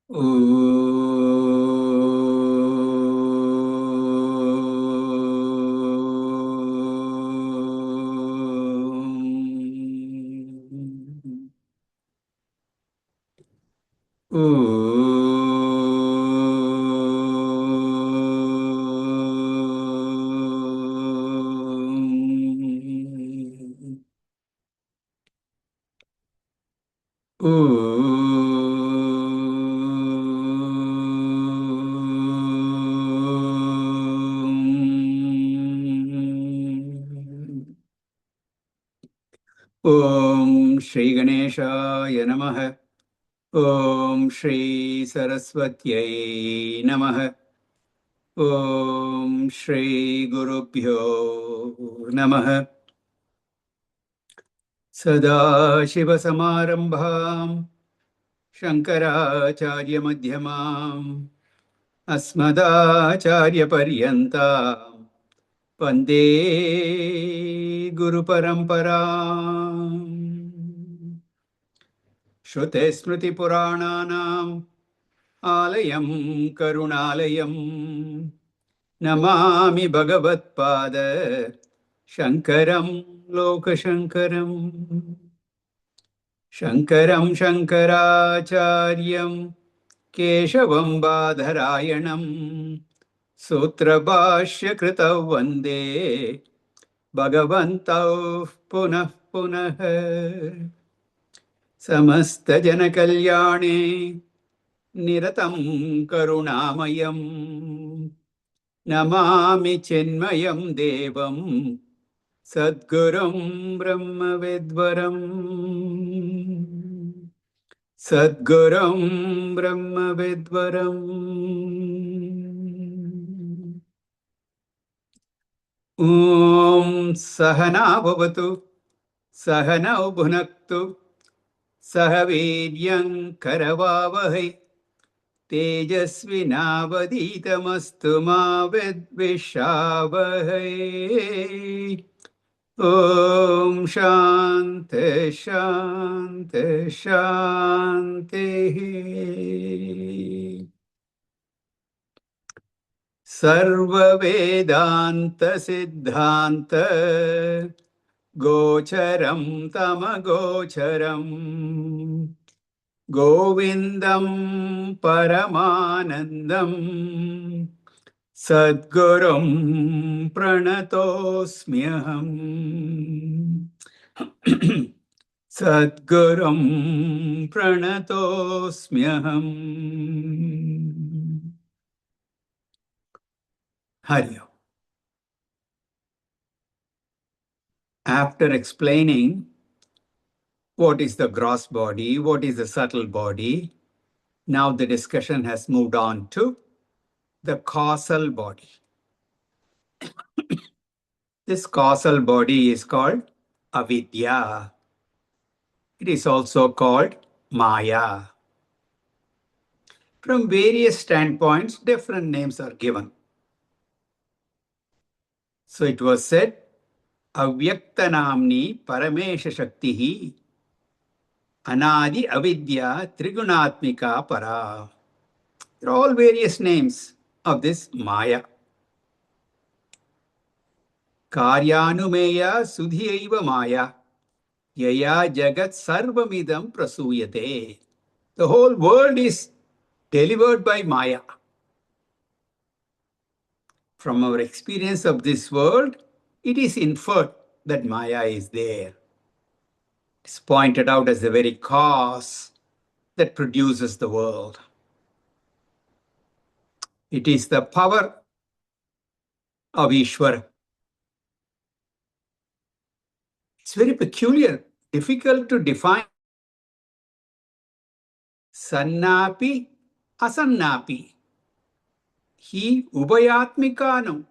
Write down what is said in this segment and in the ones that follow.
Om Shri Ganeshaya Namaha. Om Shri Saraswatyai Namaha. Om Shri Gurubhyo Namaha. Sadashivasamarambham Shankaracharya Madhyamam Asmadacharya Paryantam Vande Guru Paramparam. Shruti Smriti Purananam Alayam Karunalayam Namami Bhagavatpada Shankaram Lokashankaram. Shankaram Shankaracharyam Keshavam Badharayanam Sutrabhashya Kritav Vande Bhagavantav Punah Punah. Samasta Jana Kalyane Niratam Karunamayam Namami Chinmayam Devam Sadgurum Brahma Vidvaram. Sadgurum Brahma Vidvaram. Om Sahana Bhavatu Sahana Bhunaktu Sahaviryam Karavavahai Tejasvinavaditamastu ma vidvishavahai. Om Shanti Shanti Shanti. Sarva Vedanta Siddhanta Gocharam Tamagocharam Govindam Paramanandam Sadgurum Pranatosmyaham. Sadgurum Pranatosmyaham. Hari Om. After explaining what is the gross body, what is the subtle body, now the discussion has moved on to the causal body. This causal body is called avidya. It is also called Maya. From various standpoints, different names are given. So it was said, Avyaktanamni Paramesha Shaktihi Anadi Avidya Trigunatmika Para. There are all various names of this Maya. Karyanumeya Sudhyaiva Maya Yaya Jagat Sarvamidam Prasuyate. The whole world is delivered by Maya. From our experience of this world, it is inferred that Maya is there. It's pointed out as the very cause that produces the world. It is the power of Ishvara. It's very peculiar, difficult to define. Sannapi, asannapi. He ubayatmikano.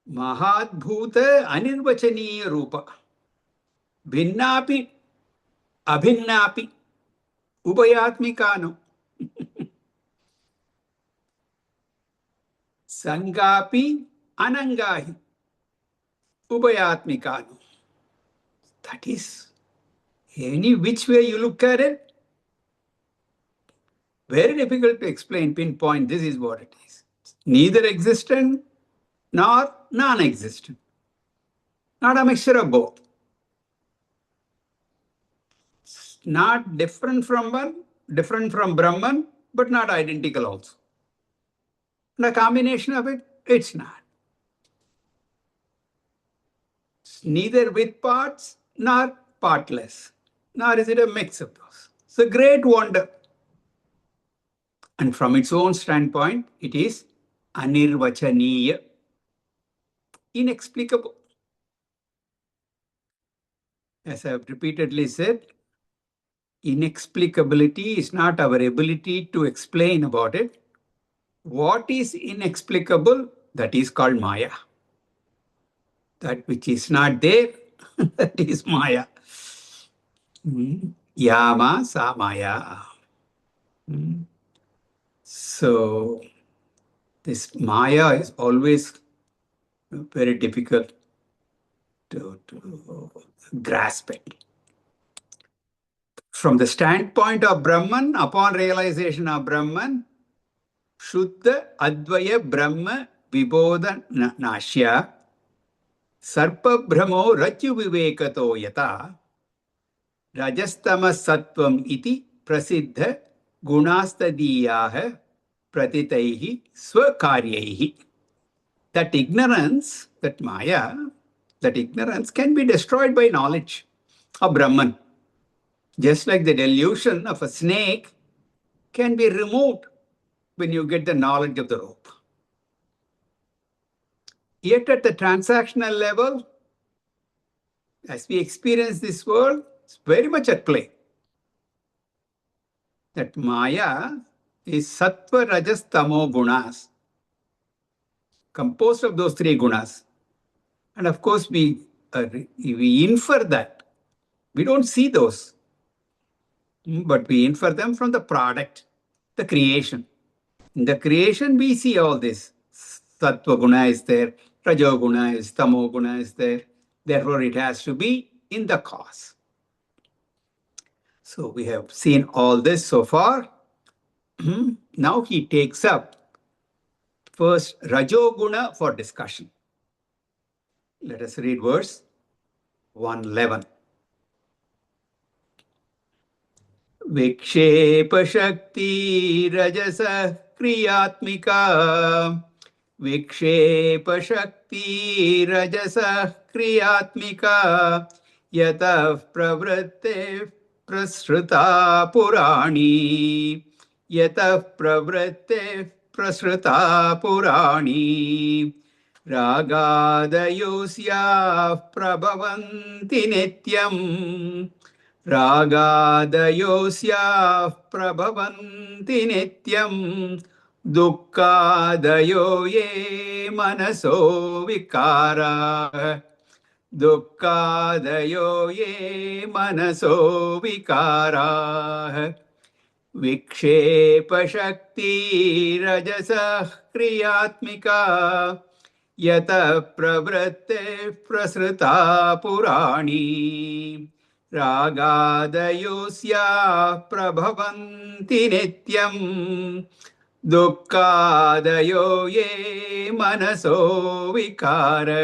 Mahadbhuta anirvachaniya rupa. Bhinnapi, abhinnapi. Ubayatmikano. Sangapi, anangahi. Ubayatmikano. That is, any which way you look at it, Very difficult to explain, pinpoint, this is what it is. Neither existent nor non-existent. Not a mixture of both. It's not different from one, different from Brahman, but not identical also. And a combination of it, it's not. It's neither with parts nor partless, nor is it a mix of those. It's a great wonder. And from its own standpoint, it is anirvachaniya, inexplicable. As I have repeatedly said, inexplicability is not our ability to explain about it. What is inexplicable, that is called Maya. That which is not there, that is Maya. Yama sa Maya. So, this Maya is always very difficult to grasp it. From the standpoint of Brahman, upon realization of Brahman, Shuddha Advaya Brahma Vibodha Nashya Sarpa Brahmo Raju Vivekato Yata Rajastama Sattvam iti Prasiddha Gunastadiyaha Pratitaihi Swakaryahi. That ignorance, that Maya, that ignorance can be destroyed by knowledge of Brahman. Just like the delusion of a snake can be removed when you get the knowledge of the rope. Yet at the transactional level, as we experience this world, it's very much at play. That Maya is Sattva, Rajas, Tamo gunas, composed of those three gunas. And of course, we infer that. We don't see those, but we infer them from the product, the creation. In the creation, we see all this. Sattva guna is there, Rajo guna is, Tamo guna is there. Therefore, it has to be in the cause. So we have seen all this so far. Now he takes up first Rajoguna for discussion. Let us read verse 111. Vikshepa Shakti Rajasa Kriyatmika Vikshepa Shakti Rajasa Kriyatmika Yatah Pravritte Prasruta Purani Yatah Pravritte Prasruta Purani Ragadayosya Prabhavanti Nityam Ragadayosya Prabhavanti Nityam Dukkadayo ye manaso vikara Dukkadayo ye manaso vikara Vikshepa Shakti Rajasa Kriyatmika Yata Pravritte Prasruta Purani Ragadayosya Prabhavanti Nityam Dukkadayo ye manaso vikara.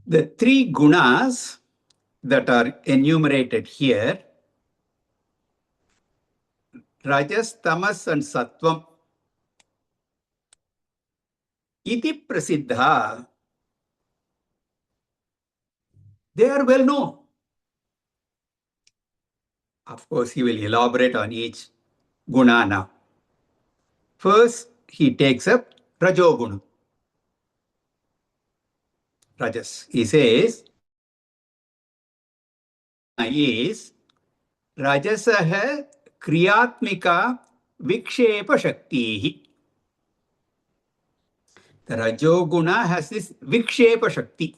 The three gunas that are enumerated here, Rajas, Tamas and Sattvam, iti prasiddha, they are well known. Of course, he will elaborate on each guna now. First, he takes up Rajoguna. Rajas. He says, is Rajasaha Kriyatmika Vikshepa Shakti. The Rajoguna has this Vikshepa Shakti,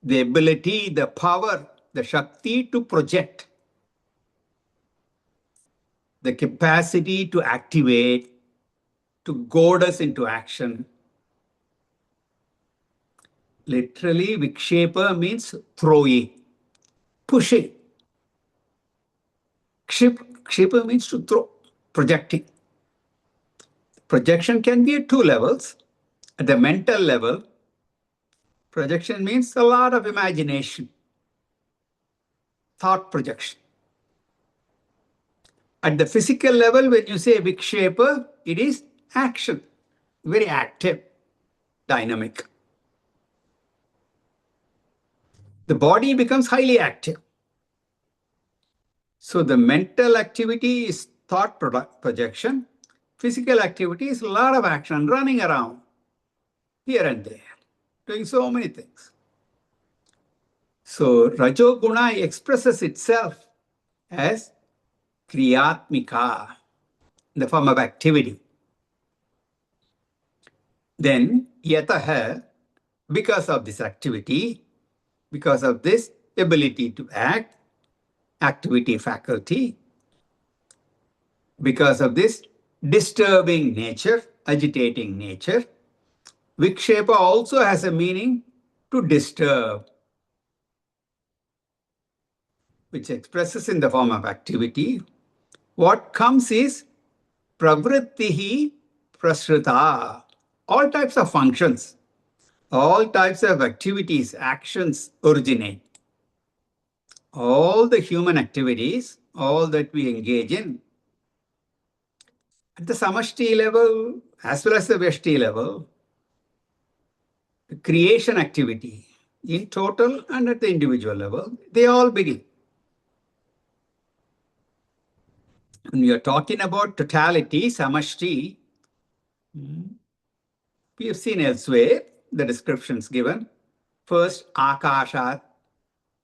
the ability, the power, the Shakti to project, the capacity to activate, to goad us into action. Literally, Vikshepa means throwing, pushing. Kshipa means to throw, projecting. Projection can be at two levels. At the mental level, projection means a lot of imagination, thought projection. At the physical level, when you say Vikshepa, it is action, very active, dynamic. The body becomes highly active. So the mental activity is thought projection. Physical activity is a lot of action, running around here and there, doing so many things. So Rajoguna expresses itself as Kriyatmika, in the form of activity. Then Yataha, because of this activity, because of this ability to act, activity faculty, because of this disturbing nature, agitating nature, Vikshepa also has a meaning to disturb, which expresses in the form of activity. What comes is pravrittihi prasrita, all types of functions, all types of activities, actions originate. All the human activities, all that we engage in, at the samashti level as well as the vyashti level, the creation activity in total and at the individual level, they all begin. When we are talking about totality, samashti, we have seen elsewhere the descriptions given. First, akasha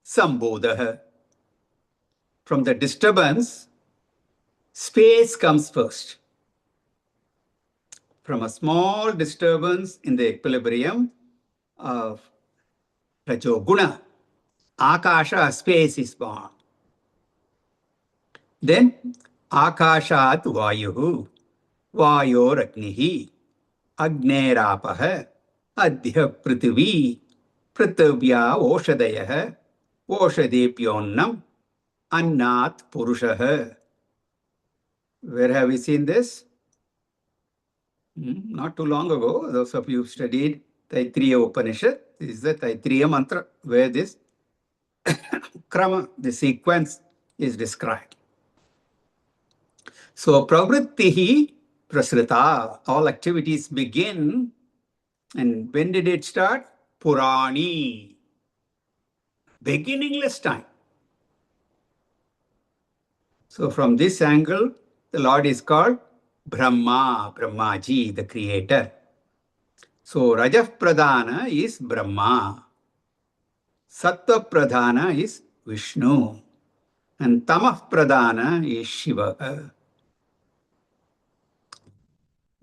sambodha. From the disturbance, space comes first. From a small disturbance in the equilibrium of Rajoguna, akasha, space is born. Then akashat vayuhu, vayor agnihi, agnerapah, adhya prithvi, prithvya oshadayah, oshadepyonnam, annat purushah. Where have we seen this? Not too long ago, those of you who studied Taittiriya Upanishad, this is the Taittiriya mantra where this krama, the sequence is described. So pravrittihi prasrita, all activities begin. And when did it start? Purani, beginningless time. So from this angle, the Lord is called Brahma, Brahmaji, the creator. So Rajah Pradhana is Brahma. Sattva Pradhana is Vishnu. And Tamah Pradhana is Shiva.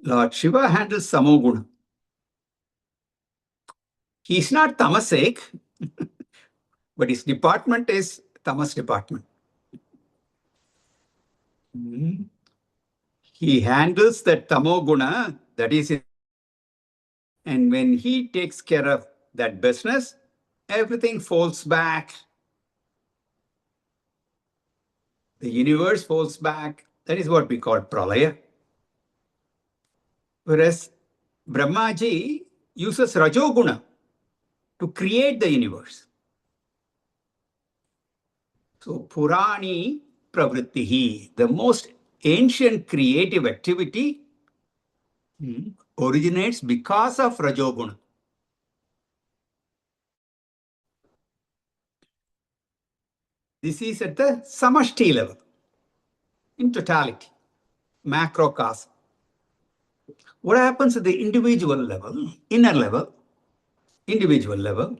Lord Shiva handles Samoguna. He's not Tamasic, but his department is Tamas department. He handles that Tamoguna, that is it. And when he takes care of that business, everything falls back. The universe falls back. That is what we call pralaya. Whereas Brahmaji uses Rajoguna to create the universe. So Purani Pravrittihi, the most ancient creative activity, originates because of Rajoguna. This is at the samashti level, in totality, macrocosm. What happens at the individual level, inner level, individual level?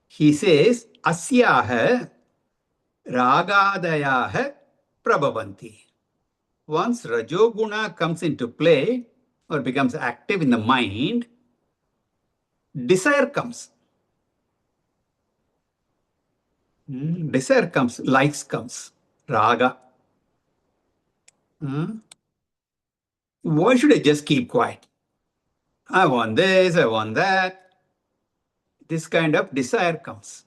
He says, asyaha ragadayaha prabhavanti. Once Rajoguna comes into play or becomes active in the mind, desire comes. Desire comes, likes comes, raga. Why should I just keep quiet? I want this, I want that. This kind of desire comes.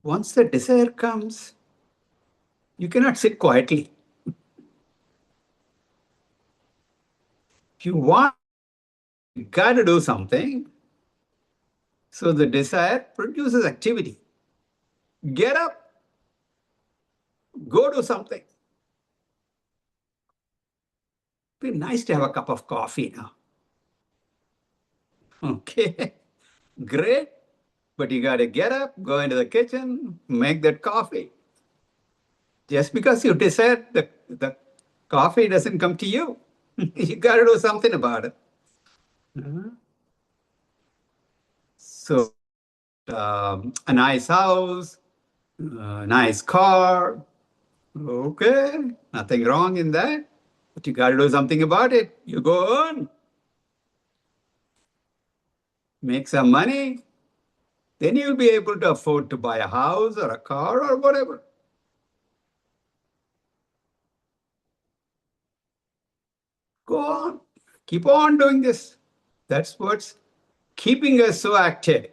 Once the desire comes, you cannot sit quietly. If you want, you got to do something. So the desire produces activity. Get up, go do something. Be nice to have a cup of coffee now. Okay, great. But you got to get up, go into the kitchen, make that coffee. Just because you decide the coffee doesn't come to you, you got to do something about it. So, a nice house, a nice car, okay, nothing wrong in that. But you got to do something about it. You go earn, make some money, then you'll be able to afford to buy a house or a car or whatever. Go on, keep on doing this. That's what's keeping us so active.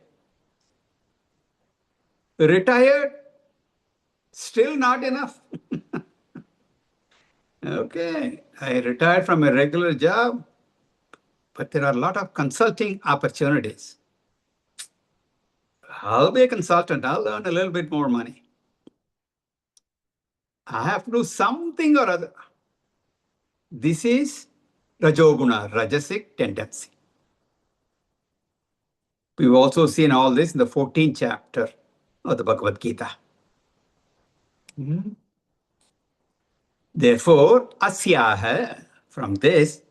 Retired, still not enough. Okay, I retired from a regular job, but there are a lot of consulting opportunities. I'll be a consultant, I'll earn a little bit more money. I have to do something or other. This is Rajoguna, Rajasic tendency. We've also seen all this in the 14th chapter of the Bhagavad Gita. Therefore, asyaha, from this,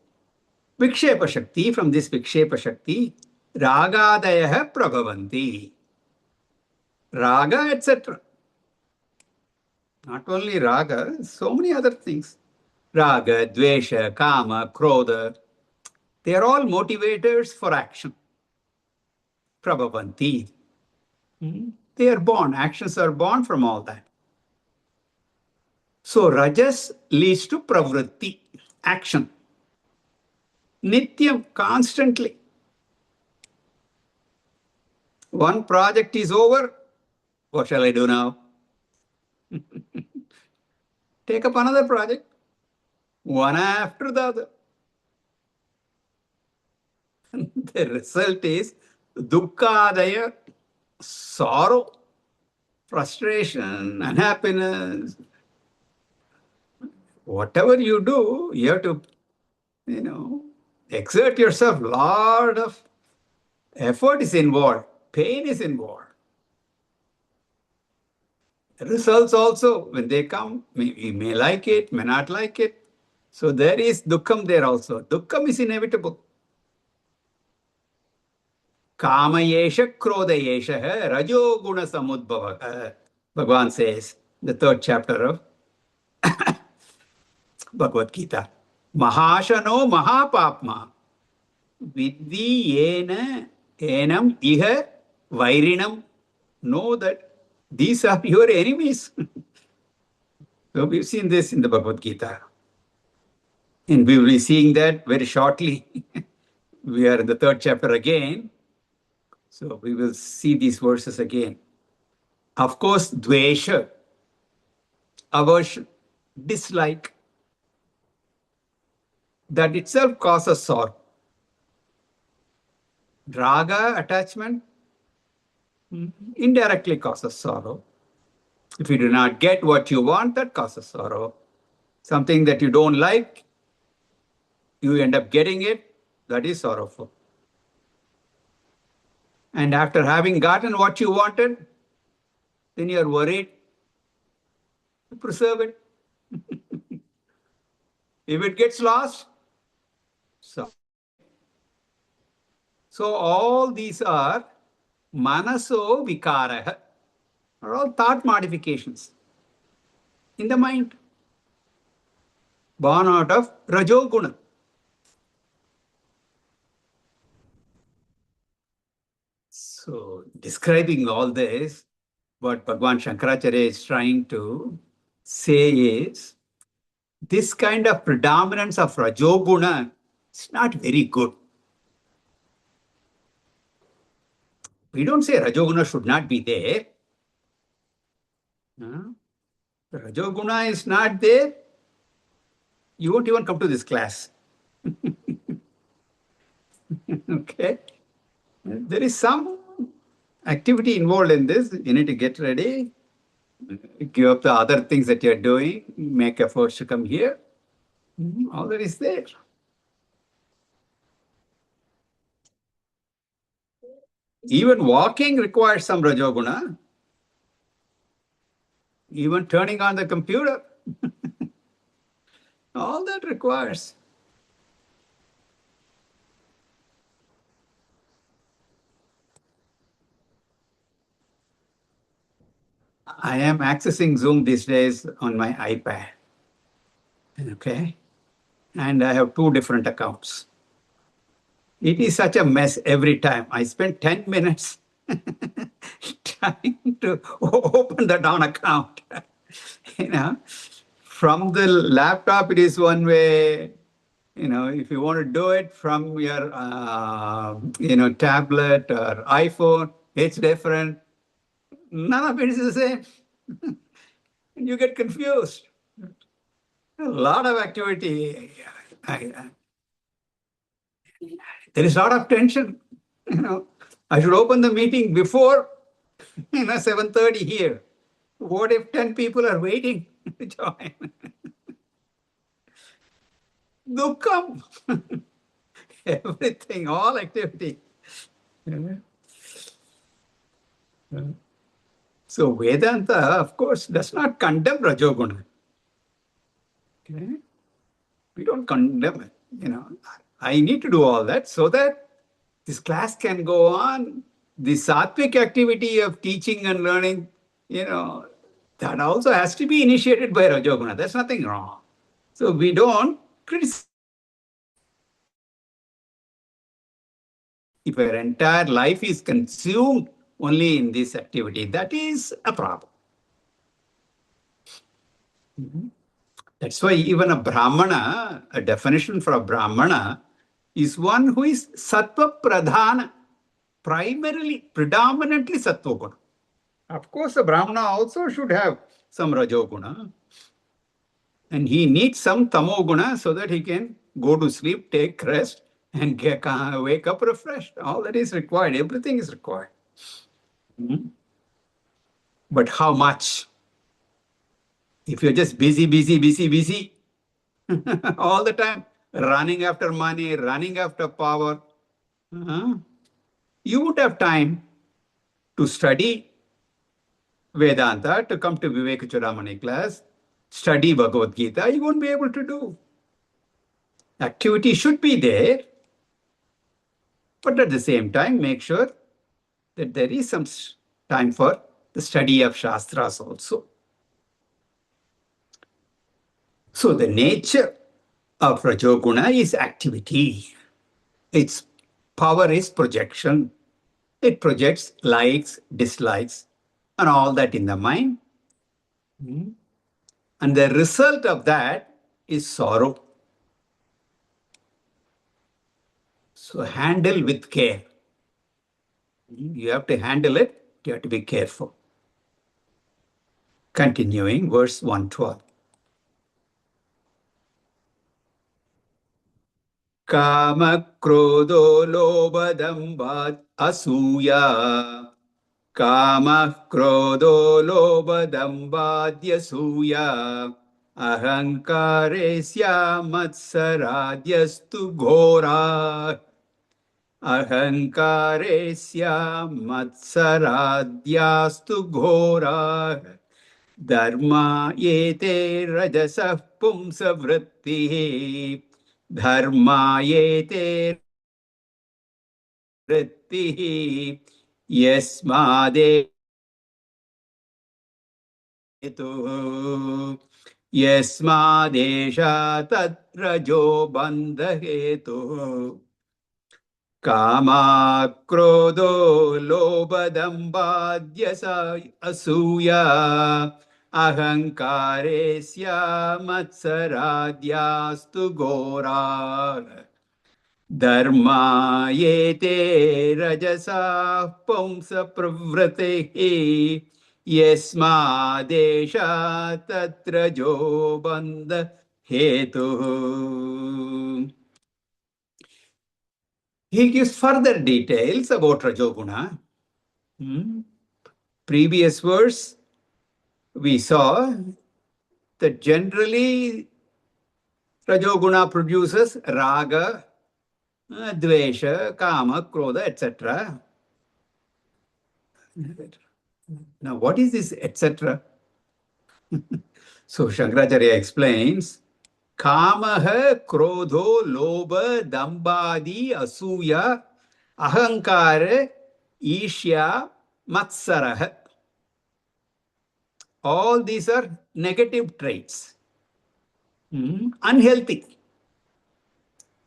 Vikshepa Shakti, from this Vikshepa Shakti, Ragadayah Prabhavanti. Raga, etc. Not only raga, so many other things. Raga, Dvesha, Kama, Krodha, they are all motivators for action. Prabhavanti. They are born, actions are born from all that. So Rajas leads to pravritti, action. Nityam, constantly. One project is over, what shall I do now? Take up another project, one after the other. The result is dukkadaya, sorrow, frustration, unhappiness. Whatever you do, you have to, exert yourself. Lot of effort is involved, pain is involved. Results also, when they come, you may like it, may not like it. So there is dukkham there also. Dukkham is inevitable. Kama yesha krodha yesha rajo guna samudbhava. Bhagavan says, the 3rd chapter of Bhagavad Gita. Mahashano mahapapma vidhi yena enam iha vairinam. Know that these are your enemies. So we've seen this in the Bhagavad Gita. And we will be seeing that very shortly. We are in the 3rd chapter again. So we will see these verses again. Of course, dvesha, aversion, dislike, that itself causes sorrow. Raga, attachment, indirectly causes sorrow. If you do not get what you want, that causes sorrow. Something that you don't like, you end up getting it, that is sorrowful. And after having gotten what you wanted, then you are worried to preserve it. If it gets lost, so all these are manaso vikaraha, are all thought modifications in the mind, born out of rajoguna. So describing all this, what Bhagwan Shankaracharya is trying to say is, this kind of predominance of rajoguna is not very good. We don't say rajoguna should not be there. Huh? Rajoguna is not there, you won't even come to this class. Okay? There is some activity involved in this. You need to get ready, give up the other things that you're doing, make efforts to come here. All that is there. Even walking requires some Rajoguna. Even turning on the computer, all that requires. I am accessing Zoom these days on my iPad. Okay. And I have two different accounts. It is such a mess every time. I spend 10 minutes trying to open the down account. you know, from the laptop, it is one way. If you want to do it from your, tablet or iPhone, it's different. None of it is the same. You get confused. A lot of activity. I, there is a lot of tension. I should open the meeting before 7:30 here. What if 10 people are waiting to join? Dukkham. Everything, all activity. So Vedanta, of course, does not condemn Rajoguna. Okay? We don't condemn it. I need to do all that so that this class can go on. The sattvic activity of teaching and learning, that also has to be initiated by Rajoguna. There's nothing wrong. So we don't criticize. If our entire life is consumed only in this activity, that is a problem. That's why even a Brahmana, a definition for a Brahmana, is one who is Sattva Pradhana, predominantly Sattva Guna. Of course, a Brahmana also should have some Rajoguna. And he needs some Tamoguna so that he can go to sleep, take rest, and wake up refreshed. All that is required. Everything is required. But how much? If you're just busy, all the time, running after money, running after power, you won't have time to study Vedanta, to come to Vivekacu class, study Bhagavad Gita. You won't be able to do. Activity should be there, but at the same time, make sure that there is some time for the study of Shastras also. So the nature of Rajoguna is activity. Its power is projection. It projects likes, dislikes, and all that in the mind. And the result of that is sorrow. So handle with care. You have to handle it. You have to be careful. Continuing, verse 112. Kama krodho lobhadambhat asuya. Kama krodho lobhadambhadyasuya. Ahankaresya matsarādhyastu ghora. Ahankaresya matsarādhyastu ghora. Dharma yete rajasah pumsa vrittihi. Dharma yete vrittihi. Yasmade hetu. Yasmadesha tatrajo bandha hetu. Kama krodho lobhadambhadyasa asuya. Ahankaresya matsarādhyastu ghora. Dharma yete rajasa pumsa pravratehi. yasmadesha tatra jo bandha hetu. He gives further details about Rajoguna. Previous verse, we saw that generally Rajoguna produces raga, dvesha, kama, krodha, etc. Now, what is this etc.? So, Shankaracharya explains, kamaha, krodho, lobha, dambadi, asuya, ahankara, ishya, matsaraha. All these are negative traits. Unhealthy.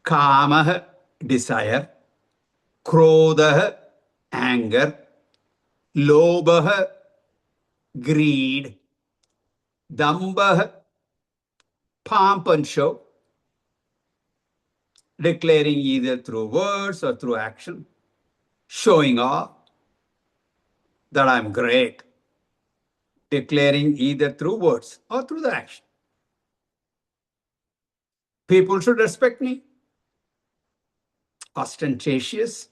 Kamaha, desire. Krodha, anger. Lobha, greed. Dambha, pomp and show. Declaring either through words or through action. Showing off that I'm great. Declaring either through words or through the action. People should respect me. Ostentatious.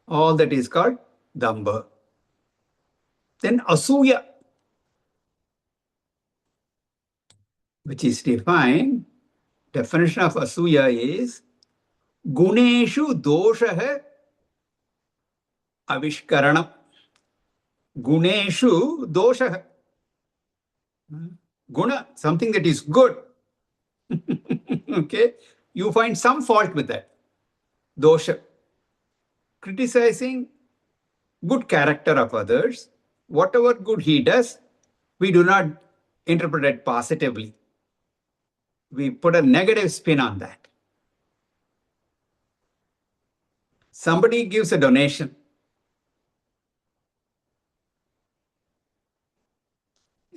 All that is called dambha. Then asuya, which is defined, definition of asuya is guneshu dosha avishkaranam. Guneshu dosha. Guna, something that is good. Okay? You find some fault with that. Dosha. Criticizing good character of others. Whatever good he does, we do not interpret it positively. We put a negative spin on that. Somebody gives a donation.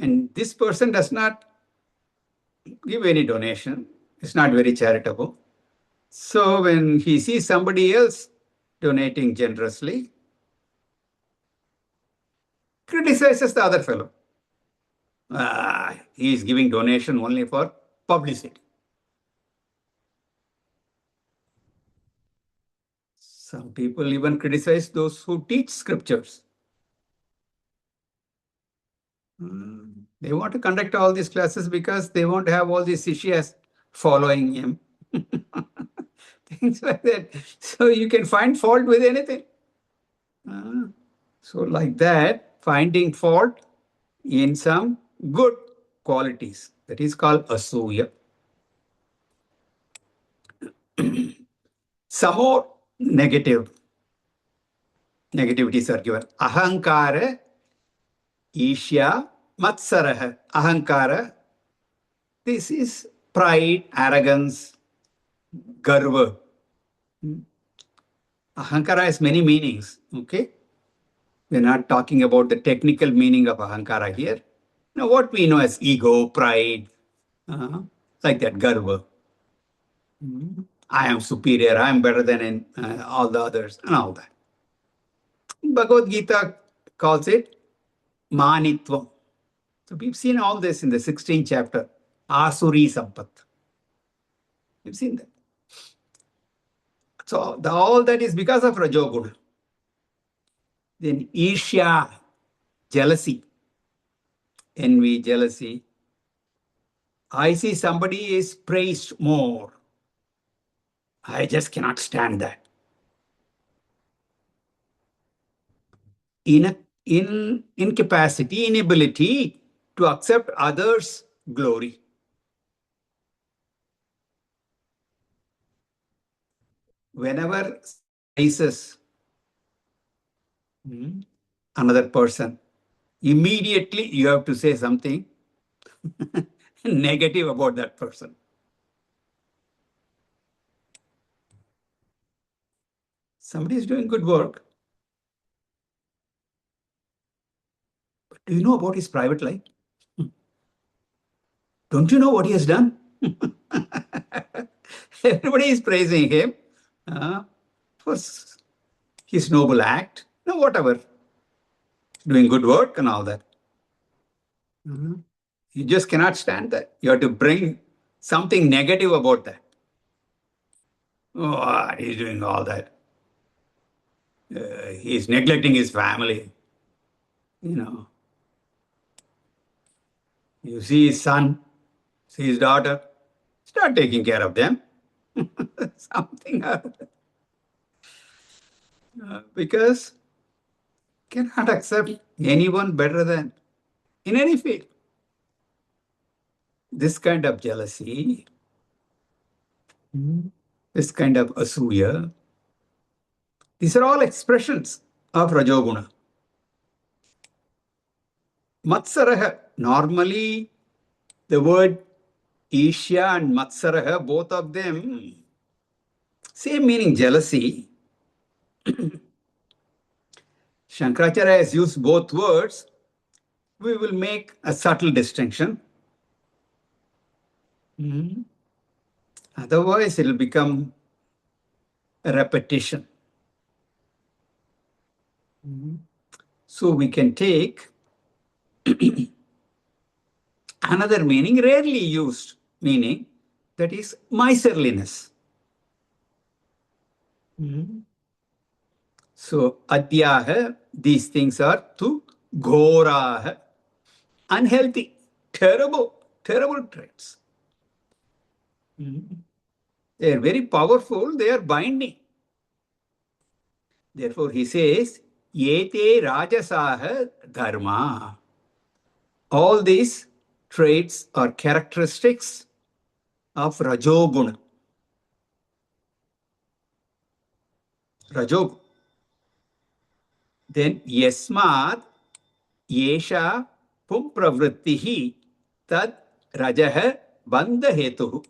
And this person does not give any donation. It's not very charitable. So when he sees somebody else donating generously, criticizes the other fellow. He is giving donation only for publicity. Some people even criticize those who teach scriptures. They want to conduct all these classes because they want to have all these sishyas following him. Things like that. So you can find fault with anything. So like that, finding fault in some good qualities. That is called asuya. Some more negativities are given. Ahankara, ishya, matsaraha. Ahankara, this is pride, arrogance, garva. Ahankara has many meanings, okay? We're not talking about the technical meaning of ahankara here. Now, what we know as ego, pride, like that, garva. I am superior, I am better than all the others, and all that. Bhagavad Gita calls it manitvam. So we've seen all this in the 16th chapter, Asuri Sampat. We've seen that. So all that is because of Rajoguna. Then Ishya, jealousy, envy, jealousy. I see somebody is praised more. I just cannot stand that. Incapacity, inability to accept others' glory. Whenever praises another person, immediately you have to say something negative about that person. Somebody is doing good work. But do you know about his private life? Don't you know what he has done? Everybody is praising him for his noble act, whatever. Doing good work and all that. You just cannot stand that. You have to bring something negative about that. Oh, he's doing all that. He's neglecting his family. You know, you see his son, see his daughter, start taking care of them. Something because cannot accept anyone better than in any field. This kind of jealousy, this kind of asuya, these are all expressions of Rajoguna. Matsaraha, normally the word Isha and Matsaraha, both of them, same meaning, jealousy. Shankaracharya has used both words. We will make a subtle distinction. Otherwise, it will become a repetition. So we can take another meaning, rarely used meaning, that is miserliness. So, adyaha, these things are to ghoraha, unhealthy, terrible traits. They are very powerful, they are binding. Therefore, he says, yete rajasaha dharma. All these traits are characteristics of Rajoguna. Rajog. Then, yasmat yesha pum pravrittihi tad rajaha bandha hetuhu.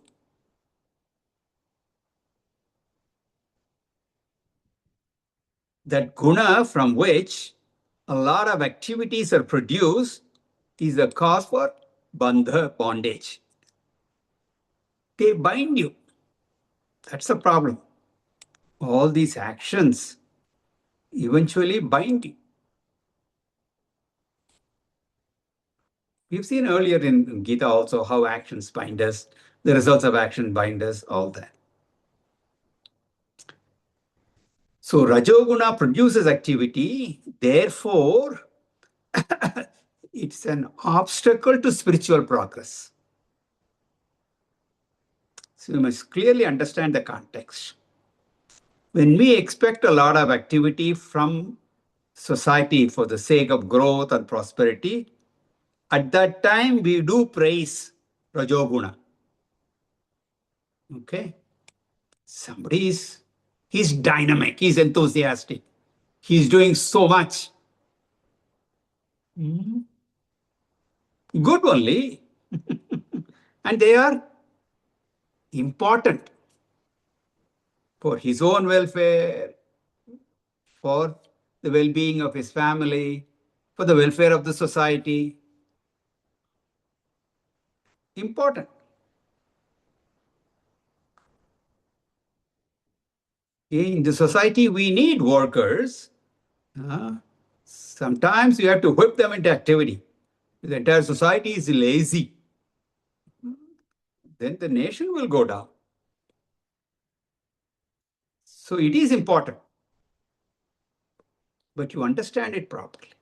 That guna from which a lot of activities are produced is the cause for bandha, bondage. They bind you. That's the problem. All these actions eventually bind you. We've seen earlier in Gita also how actions bind us, the results of action bind us, all that. So Rajoguna produces activity, therefore it's an obstacle to spiritual progress. So you must clearly understand the context. When we expect a lot of activity from society for the sake of growth and prosperity, at that time we do praise Rajoguna. Okay? He's dynamic, he's enthusiastic, he's doing so much. Good only. And they are important for his own welfare, for the well-being of his family, for the welfare of the society. Important. In the society, we need workers. Sometimes you have to whip them into activity. The entire society is lazy. Then the nation will go down. So it is important. But you understand it properly.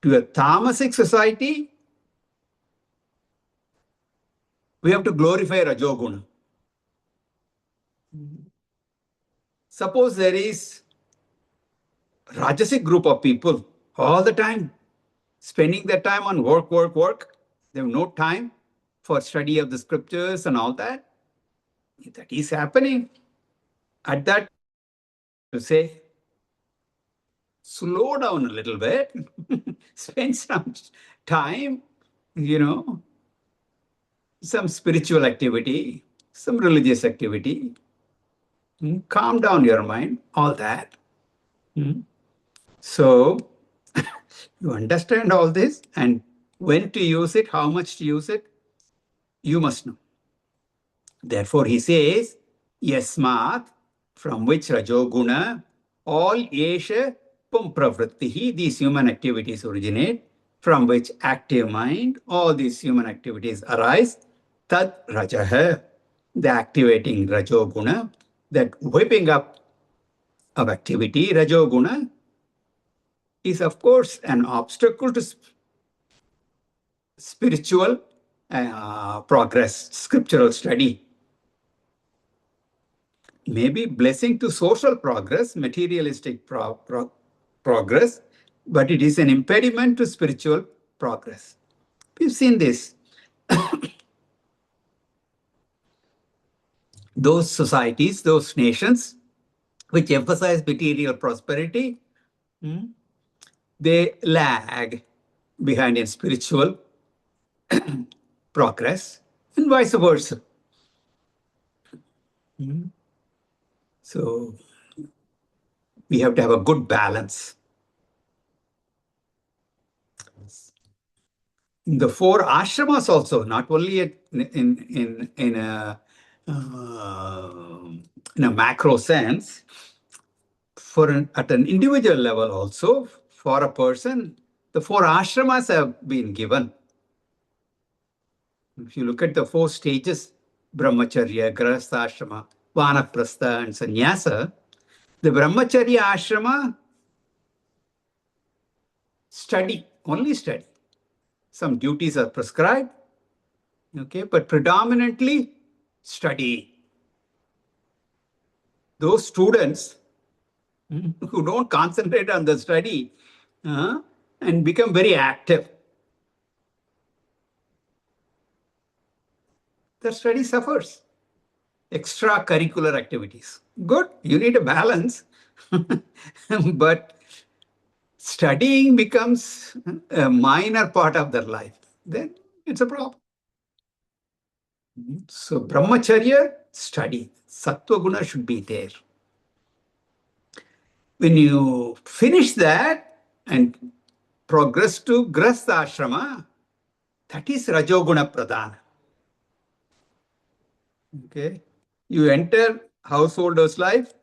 To a tamasic society, we have to glorify Rajoguna. Suppose there is a Rajasic group of people all the time spending their time on work. They have no time for study of the scriptures and all that. If that is happening, at that to say, slow down a little bit, spend some time, some spiritual activity, some religious activity, calm down your mind, all that. So you understand all this, and when to use it, how much to use it, you must know. Therefore, he says, yasmat, from which Rajoguna, all yesha pum pravrittihi, these human activities originate, from which active mind, all these human activities arise, tad rajaha, the activating rajoguna, that whipping up of activity, rajoguna, is of course an obstacle to spiritual progress, scriptural study. Maybe blessing to social progress, materialistic progress, but it is an impediment to spiritual progress. We've seen this. Those societies, those nations which emphasize material prosperity, they lag behind in spiritual progress, and vice versa. So we have to have a good balance. The four ashramas also, not only in a macro sense, at an individual level also, for a person, the four ashramas have been given. If you look at the four stages, brahmacharya, grahastha ashrama, vanaprastha, and sannyasa, the brahmacharya ashrama, study, only study. Some duties are prescribed, okay, but predominantly study. Those students who don't concentrate on the study and become very active, the study suffers. Extracurricular activities. Good, you need a balance, but studying becomes a minor part of their life. Then it's a problem. So brahmacharya, study. Sattva guna should be there. When you finish that and progress to grahastha ashrama, that is rajoguna pradhana. Okay, you enter householder's life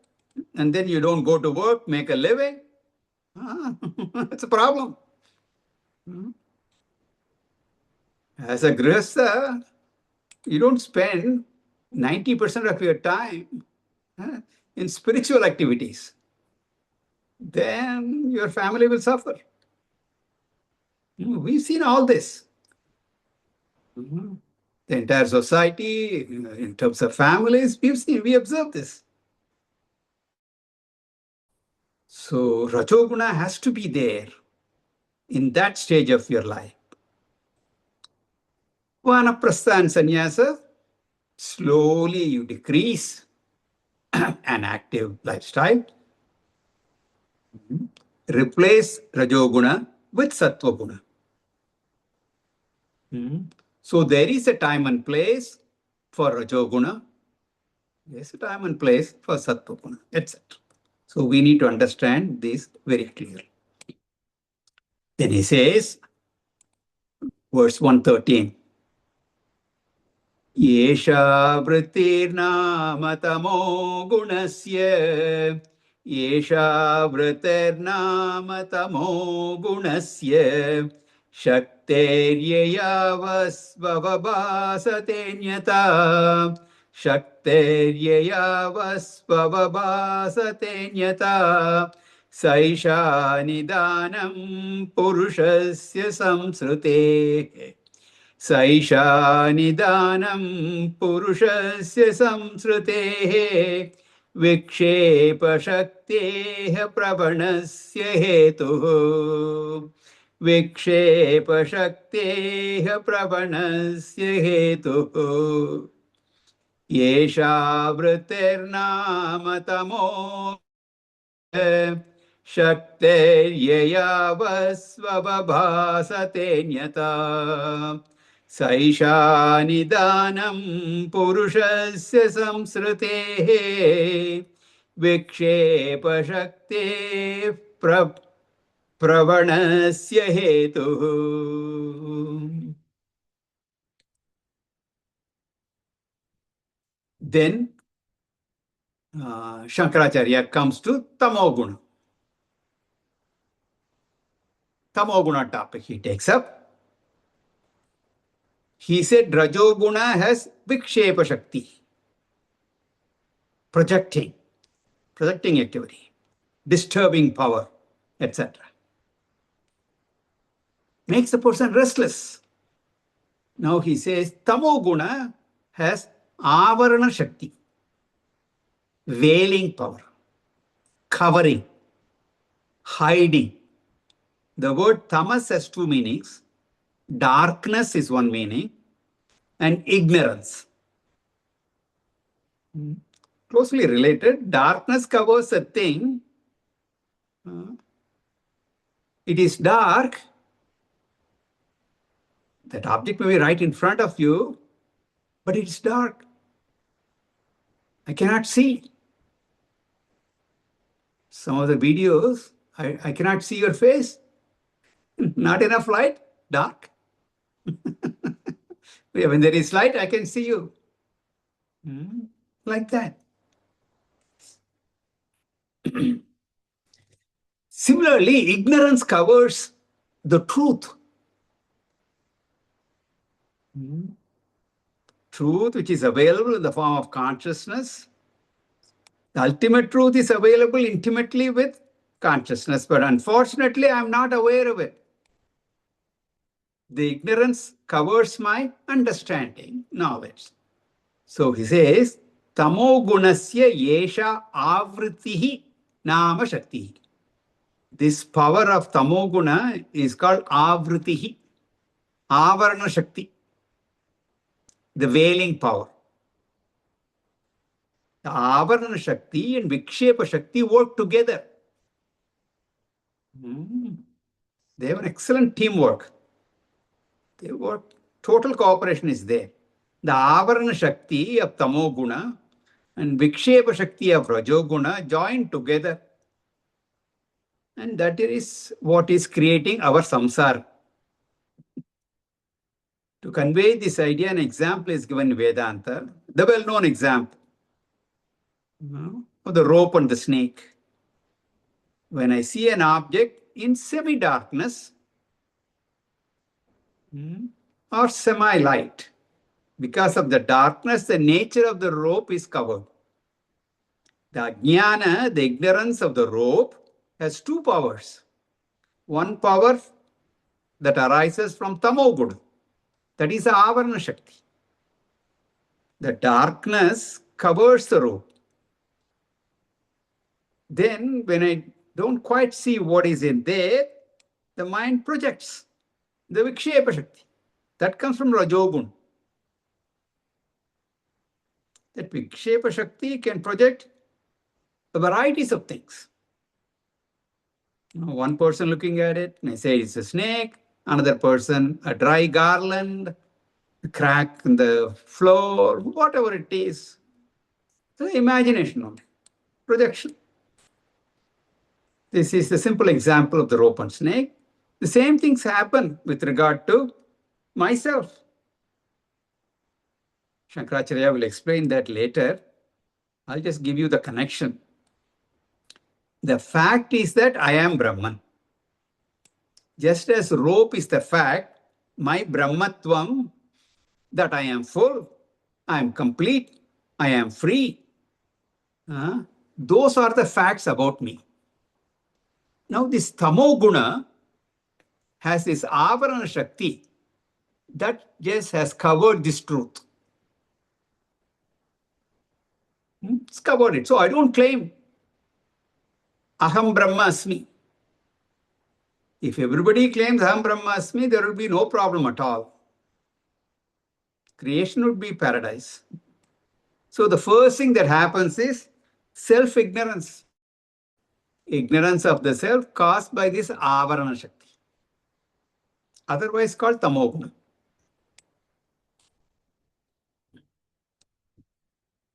and then you don't go to work, make a living. It's a problem. As a grihastha, you don't spend 90% of your time in spiritual activities. Then your family will suffer. We've seen all this. The entire society, in terms of families, we observe this. So rajoguna has to be there in that stage of your life. Vanaprastha and sannyasa, slowly you decrease an active lifestyle, replace rajoguna with sattva guna. So there is a time and place for rajoguna, there's a time and place for sattva guna, etc. So we need to understand this very clearly. Then he says, verse 113, Yesha vrittirnama tamo gunasya, Yesha vrittirnama tamo gunasya, Shakteryayavasvavabhasatenyata, Shakteryayavasvavabhasatenyata, Saisha nidanam purushasya samsrute. Saisha nidanam purushasya samsrute vikshepa shakteha pravanasya hetuh. Vikshepa shakteha pravanasya hetuh. Yesha vrittirnama tamo Shakteryayavasvavabhasatenyata. Saisha nidanam purushasya samsrute vikshepa shakte pravanasya hetuh. Then Shankaracharya comes to tamoguna. Tamoguna topic he takes up. He said Rajoguna has Vikshepa Shakti, projecting activity, disturbing power, etc. Makes the person restless. Now he says Tamoguna has Avarana Shakti, veiling power, covering, hiding. The word tamas has two meanings. Darkness is one meaning, and ignorance. Closely related. Darkness covers a thing. It is dark. That object may be right in front of you, but it's dark. I cannot see. Some of the videos, I cannot see your face. Not enough light, dark. When there is light, I can see you. Like that. Similarly, ignorance covers the truth. Truth which is available in the form of consciousness. The ultimate truth is available intimately with consciousness, but unfortunately, I'm not aware of it. The ignorance covers my understanding, knowledge. So he says, Tamogunasya yesha avritihi nama shakti. This power of tamoguna is called avritihi, avarana shakti, the veiling power. The avarana shakti and vikshepa shakti work together. They have an excellent teamwork. They work, total cooperation is there. The avarana shakti of tamoguna and vikshepa shakti of rajoguna join together. And that is what is creating our samsara. To convey this idea, an example is given in Vedanta, the well-known example of the rope and the snake. When I see an object in semi-darkness or semi-light, because of the darkness, the nature of the rope is covered. The ajnana, the ignorance of the rope, has two powers. One power that arises from tamoguna, that is the avarana shakti. The darkness covers the rope. Then, when I don't quite see what is in there, the mind projects the vikshepa shakti. That comes from rajoguna. That vikshepa shakti can project a varieties of things. One person looking at it may say it's a snake, another person a dry garland, a crack in the floor, whatever it is. So imagination only, projection. This is the simple example of the rope and snake. The same things happen with regard to myself. Shankaracharya will explain that later. I'll just give you the connection. The fact is that I am Brahman. Just as rope is the fact, my Brahmatvam, that I am full, I am complete, I am free. Those are the facts about me. Now this tamoguna has this avarana shakti that just has covered this truth. It's covered it. So I don't claim Aham Brahmasmi. If everybody claims Aham Brahmasmi, there will be no problem at all. Creation would be paradise. So the first thing that happens is self-ignorance. Ignorance of the self caused by this avarana shakti. Otherwise called tamoguna.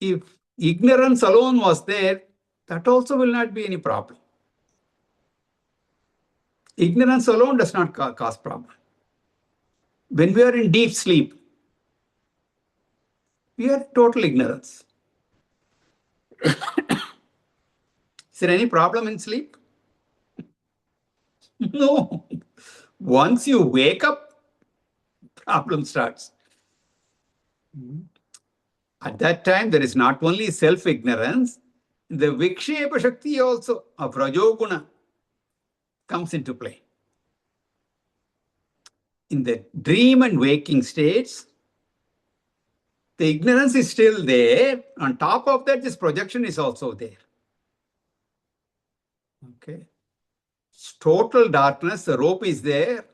If ignorance alone was there, that also will not be any problem. Ignorance alone does not cause problem. When we are in deep sleep, we are total ignorance. Is there any problem in sleep? No. Once you wake up, problem starts. At that time, there is not only self-ignorance, the Vikshepa Shakti also of Rajoguna comes into play. In the dream and waking states, the ignorance is still there. On top of that, this projection is also there. Okay. It's total darkness. The rope is there.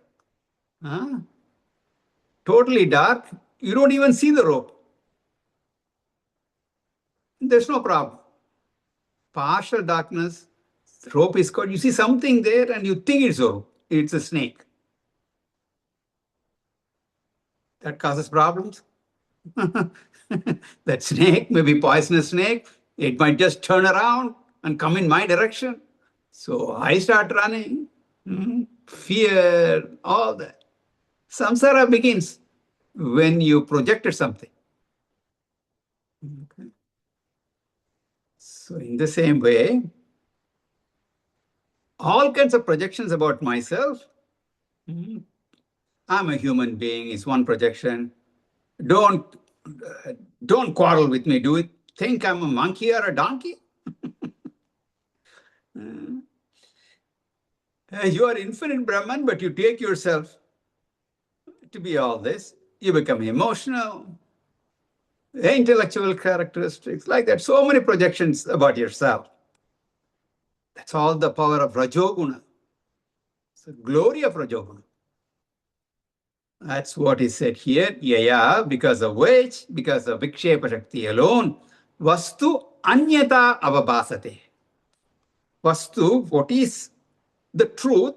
Totally dark. You don't even see the rope. There's no problem. Partial darkness, the rope is caught. You see something there and you think it's a rope. It's a snake. That causes problems. That snake may be poisonous snake. It might just turn around and come in my direction. So I start running. Fear, all that. Samsara begins when you projected something. Okay. So in the same way, all kinds of projections about myself. I'm a human being is one projection. Don't quarrel with me. Do you think I'm a monkey or a donkey? You are infinite Brahman, but you take yourself to be all this. You become emotional, intellectual characteristics, like that. So many projections about yourself. That's all the power of Rajoguna. It's the glory of Rajoguna. That's what is said here. Yaya, because of which, because of Vikshepa Shakti alone, Vastu Anyata Avabhasate. Vastu, what is the truth,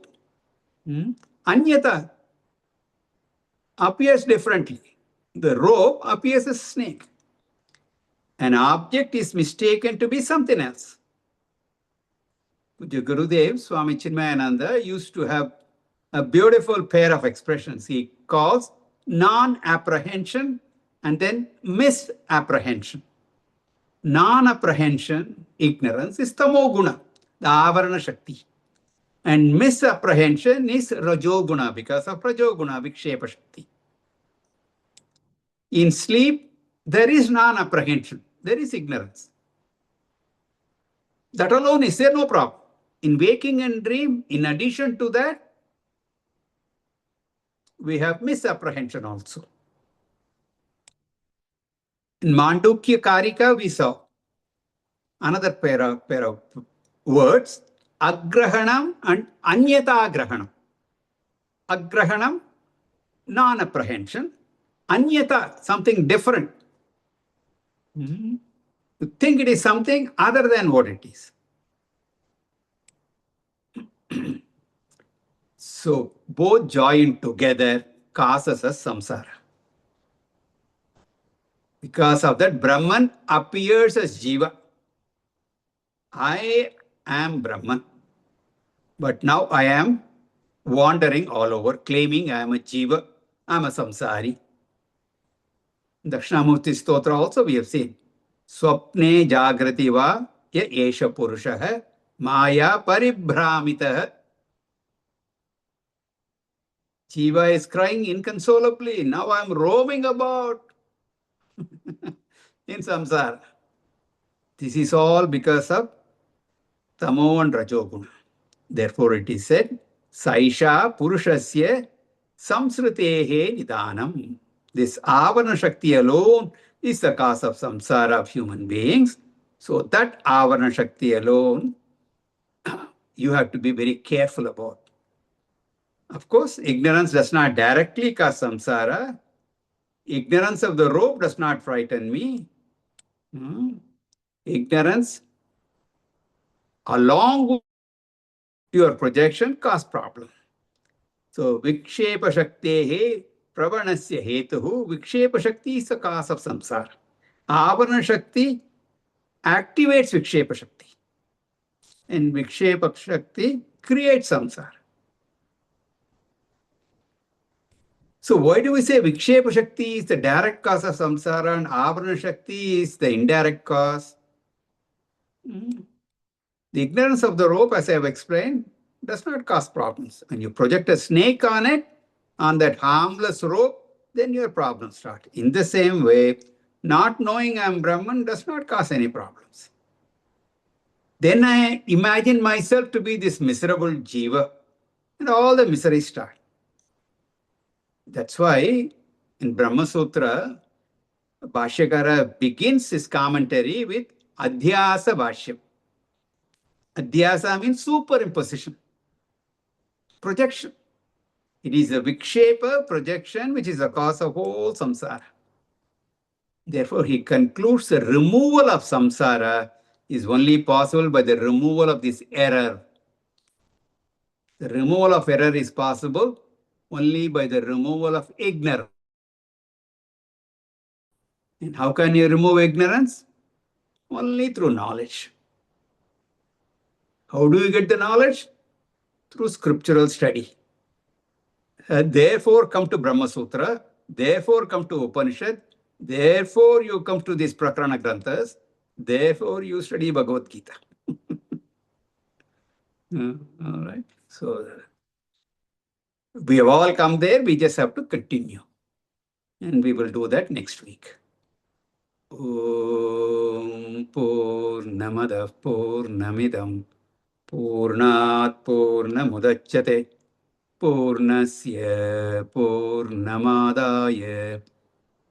Anyata appears differently. The rope appears as a snake. An object is mistaken to be something else. Puja Gurudev, Swami Chinmayananda, used to have a beautiful pair of expressions. He calls non-apprehension and then misapprehension. Non-apprehension, ignorance, is tamoguna, the avarana shakti. And misapprehension is rajoguna because of rajoguna, vikshepa shakti. In sleep, there is non-apprehension, there is ignorance. That alone is there, no problem. In waking and dream, in addition to that, we have misapprehension also. In Mandukya Karika, we saw another pair of words, agrahanam and anyata grahanam. Agrahanam, non-apprehension. Anyata, something different. You think it is something other than what it is. So both joined together causes us samsara. Because of that, Brahman appears as Jiva. I am Brahman. But now I am wandering all over, claiming I am a Jiva, I am a samsari. In Dakshinamurti Stotra also we have seen. Swapne jagrati va ya esha purushaha maya paribhramitaha. Jiva is crying inconsolably. Now I am roaming about in samsara. This is all because of tamo and rajoguna. Therefore it is said, Saisha Purushasya Samsrutehe Nidanam. This Avarana Shakti alone is the cause of samsara of human beings. So that Avarana Shakti alone, you have to be very careful about. Of course, ignorance does not directly cause samsara. Ignorance of the rope does not frighten me. Ignorance, along with your projection, cause problem. So, Vikshepa Shaktehe Pravanasya Hetuhu, Vikshepa Shakti is the cause of samsara. Avarana Shakti activates Vikshepa Shakti. And Vikshepa Shakti creates samsara. So, why do we say Vikshepa Shakti is the direct cause of samsara and Avarana Shakti is the indirect cause? The ignorance of the rope, as I have explained, does not cause problems. When you project a snake on it, on that harmless rope, then your problems start. In the same way, not knowing I'm Brahman does not cause any problems. Then I imagine myself to be this miserable jiva, and all the miseries start. That's why in Brahma Sutra, Bhashyakara begins his commentary with Adhyasa Bhashyam. Adhyasa means superimposition, projection. It is a vikshepa, projection, which is the cause of whole samsara. Therefore, he concludes the removal of samsara is only possible by the removal of this error. The removal of error is possible only by the removal of ignorance. And how can you remove ignorance? Only through knowledge. How do you get the knowledge? Through scriptural study. Therefore, come to Brahma Sutra. Therefore, come to Upanishad. Therefore, you come to these Prakarana Granthas. Therefore, you study Bhagavad Gita. All right. So, we have all come there. We just have to continue. And we will do that next week. Om Purnamadav Purnamidam Purnat Purnamudachyate Purnasya Purnamadaya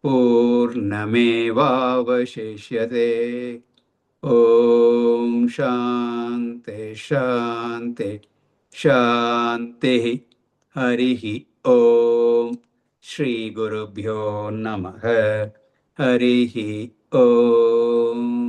Purnamevavashishyate. Om Shanti Shanti Shanti Harihi Om Shri Gurubhyo Namaha Harihi Om.